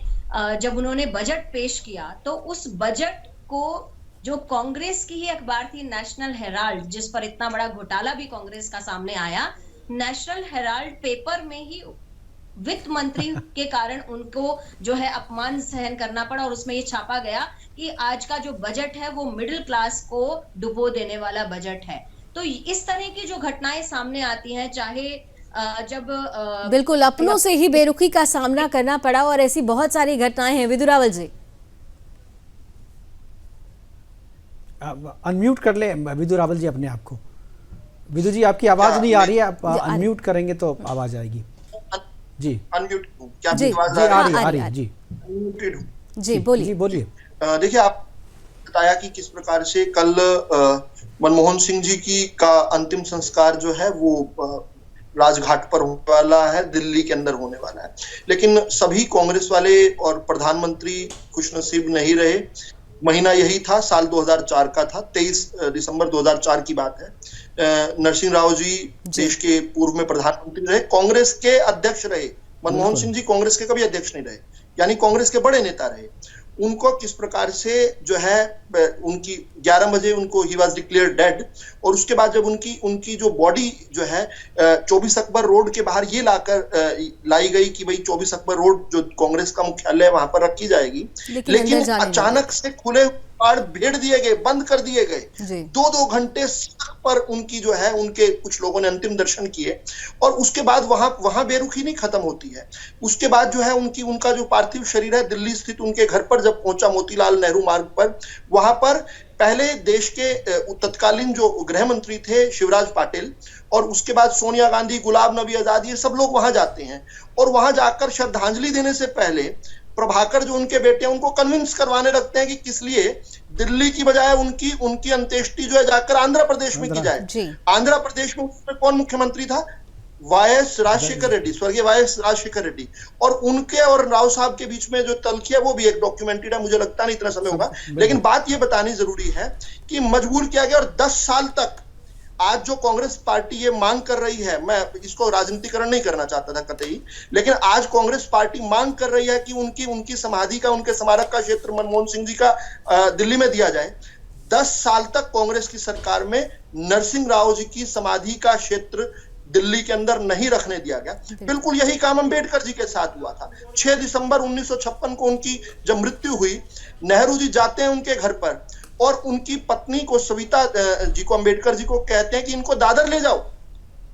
जब उन्होंने बजट पेश किया तो उस बजट को, जो कांग्रेस की ही अखबार थी नेशनल हेराल्ड, जिस पर इतना बड़ा घोटाला भी कांग्रेस का सामने आया, नेशनल हेराल्ड पेपर में ही वित्त मंत्री के कारण उनको जो है अपमान सहन करना पड़ा और उसमें ये छापा गया कि आज का जो बजट है वो मिडिल क्लास को डुबो देने वाला बजट है। तो इस तरह की जो घटनाएं सामने आती हैं, चाहे जब बिल्कुल अपनों से ही बेरुखी का सामना करना पड़ा और ऐसी बहुत सारी घटनाएं हैं। विदु रावल जी अनम्यूट कर ले विदु रावल जी अपने आप को। विदु जी आपकी आवाज नहीं आ रही है, आप अनम्यूट करेंगे तो आवाज आएगी। जी अनम्यूट क्या जी, आवाज जी आ रही है जी अनम्यूटेड हूं। जी बोलिए बोलिए। देखिए, आप बताया कि किस प्रकार से कल मनमोहन सिंह जी की का अंतिम संस्कार जो है वो राजघाट पर होने वाला है, दिल्ली के अंदर होने वाला है, लेकिन सभी कांग्रेस वाले और प्रधानमंत्री खुशनसीब नहीं रहे। महीना यही था, साल 2004 का था, 23 दिसंबर 2004 की बात है। नरसिंह राव जी देश के पूर्व में प्रधानमंत्री रहे, कांग्रेस के अध्यक्ष रहे। मनमोहन सिंह जी कांग्रेस के कभी अध्यक्ष नहीं रहे, यानी कांग्रेस के बड़े नेता रहे। उनको किस प्रकार से जो है उनकी 11 बजे उनको ही वाज डिक्लेयर्ड डेड, और उसके बाद जब उनकी जो बॉडी जो है 24 अकबर रोड के बाहर ये लाई गई कि भाई 24 अकबर रोड जो कांग्रेस का मुख्यालय है वहां पर रखी जाएगी, लेकिन अचानक से खुले कपाड़ भेड़ दिए गए, बंद कर दिए गए। 2-2 घंटे सड़क पर उनकी जो है, उनके कुछ लोगों ने अंतिम दर्शन किए और उसके बाद वहां बेरुखी नहीं खत्म होती है। उसके बाद जो है उनका जो पार्थिव शरीर है दिल्ली स्थित उनके घर पर जब पहुंचा मोतीलाल नेहरू मार्ग पर, वहां पर पहले देश के तत्कालीन जो गृह मंत्री थे शिवराज पाटिल और उसके बाद सोनिया गांधी, गुलाम नबी आजाद, ये सब लोग वहां जाते हैं और वहां जाकर श्रद्धांजलि देने से पहले प्रभाकर जो उनके बेटे हैं उनको कन्विंस करवाने लगते हैं कि किस लिए दिल्ली की बजाय उनकी अंत्येष्टि जो है जाकर आंध्र प्रदेश में की जाए। आंध्र प्रदेश में उस कौन मुख्यमंत्री था? वाईएस राजशेखर रेड्डी, स्वर्गीय वाईएस राजशेखर रेड्डी। और उनके और राव साहब के बीच में जो तल्खी है वो भी एक डॉक्यूमेंटेड है, मुझे लगता नहीं इतना समय होगा, लेकिन बात ये बतानी जरूरी है कि मजबूर किया गया। और 10 साल तक आज जो कांग्रेस पार्टी ये मांग कर रही है, मैं इसको राजनीतिकरण नहीं करना चाहता था कतई, लेकिन आज कांग्रेस पार्टी मांग कर रही है कि उनकी समाधि का, उनके स्मारक का क्षेत्र मनमोहन सिंह जी का दिल्ली में दिया जाए। 10 साल तक कांग्रेस की सरकार में नरसिंह राव जी की समाधि का क्षेत्र दिल्ली के अंदर नहीं रखने दिया गया। बिल्कुल यही काम अंबेडकर जी के साथ हुआ था। 6 दिसंबर 1956 को उनकी जब मृत्यु हुई, नेहरू जी जाते हैं उनके घर पर और उनकी पत्नी को, सविता जी को, अंबेडकर जी को कहते हैं कि इनको दादर ले जाओ।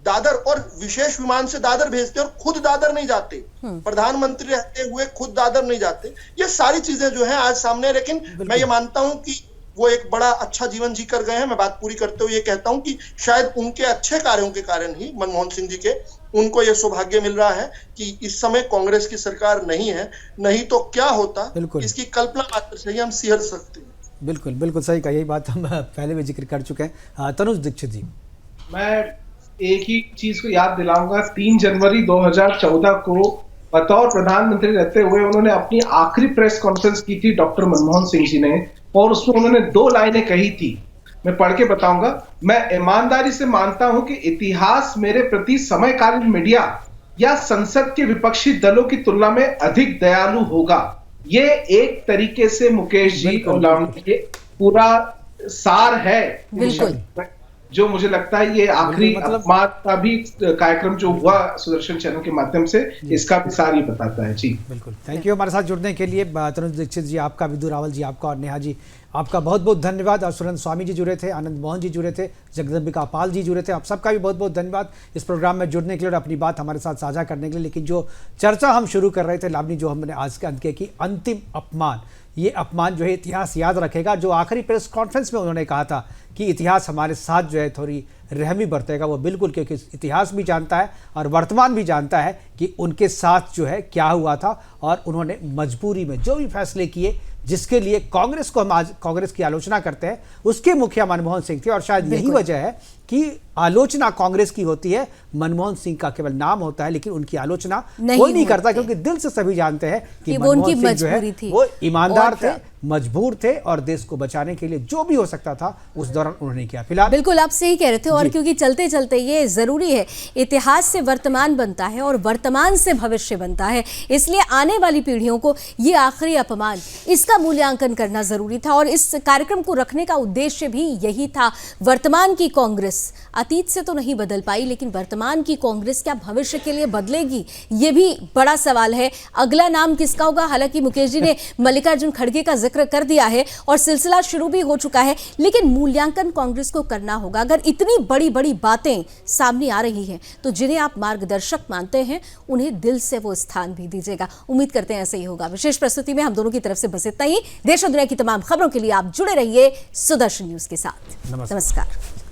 दादर, और विशेष विमान से दादर भेजते और खुद दादर नहीं जाते। प्रधानमंत्री रहते हुए खुद दादर नहीं जाते। ये सारी चीजें जो है आज सामने, लेकिन मैं ये मानता हूं कि वो एक बड़ा अच्छा जीवन जी कर गए हैं। मैं बात पूरी करते हुए ये कहता हूं कि शायद उनके अच्छे कार्यों के कारण ही, मनमोहन सिंह जी के, उनको ये सौभाग्य मिल रहा है कि इस समय कांग्रेस की सरकार नहीं है। नहीं तो क्या होता, इसकी कल्पना मात्र से ही हम सिहर सकते हैं। बिल्कुल बिल्कुल सही कहा, यही बात हम पहले भी जिक्र कर चुके हैं। तनुज दीक्षित जी, मैं एक ही चीज को याद दिलाऊंगा। 3 जनवरी 2014 को बतौर प्रधानमंत्री रहते हुए उन्होंने अपनी आखिरी प्रेस कॉन्फ्रेंस की थी डॉक्टर मनमोहन सिंह जी ने, और उसमें उन्होंने 2 लाइनें कही थी, मैं पढ़ के बताऊंगा। मैं ईमानदारी से मानता हूं कि इतिहास मेरे प्रति समकालीन मीडिया या संसद के विपक्षी दलों की तुलना में अधिक दयालु होगा। ये एक तरीके से मुकेश जी और पूरा सार है, जो मुझे लगता है ये आखिरी अपमान का भी कार्यक्रम जो हुआ सुदर्शन चैनल के माध्यम से, इसका भी सार ये बताता है। जी बिल्कुल, थैंक यू हमारे साथ जुड़ने के लिए। तनुज दीक्षित जी आपका, विदु रावल जी आपका और नेहा जी आपका बहुत बहुत धन्यवाद। और सुरेंद्र स्वामी जी जुड़े थे, आनंद मोहन जी जुड़े थे, जगदम्बिका पाल जी जुड़े थे, आप सबका भी बहुत बहुत धन्यवाद इस प्रोग्राम में जुड़ने के लिए और अपनी बात हमारे साथ साझा करने के लिए। लेकिन जो चर्चा हम शुरू कर रहे थे लावनी, जो हमने आज के अंत किया कि अंतिम अपमान, ये अपमान जो है इतिहास याद रखेगा। जो आखिरी प्रेस कॉन्फ्रेंस में उन्होंने कहा था कि इतिहास हमारे साथ जो है थोड़ी रहमी बरतेगा, वो बिल्कुल, क्योंकि इतिहास भी जानता है और वर्तमान भी जानता है कि उनके साथ जो है क्या हुआ था। और उन्होंने मजबूरी में जो भी फैसले किए, जिसके लिए कांग्रेस को हम आज कांग्रेस की आलोचना करते हैं, उसके मुखिया मनमोहन सिंह थे। और शायद यही वजह है कि आलोचना कांग्रेस की होती है, मनमोहन सिंह का केवल नाम होता है, लेकिन उनकी आलोचना कोई नहीं करता, क्योंकि दिल से सभी जानते हैं कि मनमोहन सिंह जो है वो ईमानदार थे, मजबूर थे और देश को बचाने के लिए जो भी हो सकता था उस दौरान उन्होंने किया। फिलहाल बिल्कुल आप सही कह रहे थे। और क्योंकि चलते चलते ये जरूरी है, इतिहास से वर्तमान बनता है और वर्तमान से भविष्य बनता है, इसलिए आने वाली पीढ़ियों को ये आखिरी अपमान, इसका मूल्यांकन करना जरूरी था। और इस कार्यक्रम को रखने का उद्देश्य भी यही था। वर्तमान की कांग्रेस अतीत से तो नहीं बदल पाई, लेकिन वर्तमान की कांग्रेस क्या भविष्य के लिए बदलेगी, ये भी बड़ा सवाल है। अगला नाम किसका होगा? हालांकि मुकेश जी ने मल्लिकार्जुन खड़गे का जिक्र कर दिया है और सिलसिला शुरू भी हो चुका है, लेकिन मूल्यांकन कांग्रेस को करना होगा। अगर इतनी बड़ी बड़ी बातें सामने आ रही हैं तो जिन्हें आप मार्गदर्शक मानते हैं उन्हें दिल से वो स्थान भी दीजिएगा। उम्मीद करते हैं ऐसे ही होगा। विशेष प्रस्तुति में हम दोनों की तरफ से बस इतना ही। देश और दुनिया की तमाम खबरों के लिए आप जुड़े रहिए सुदर्शन न्यूज के साथ। नमस्कार।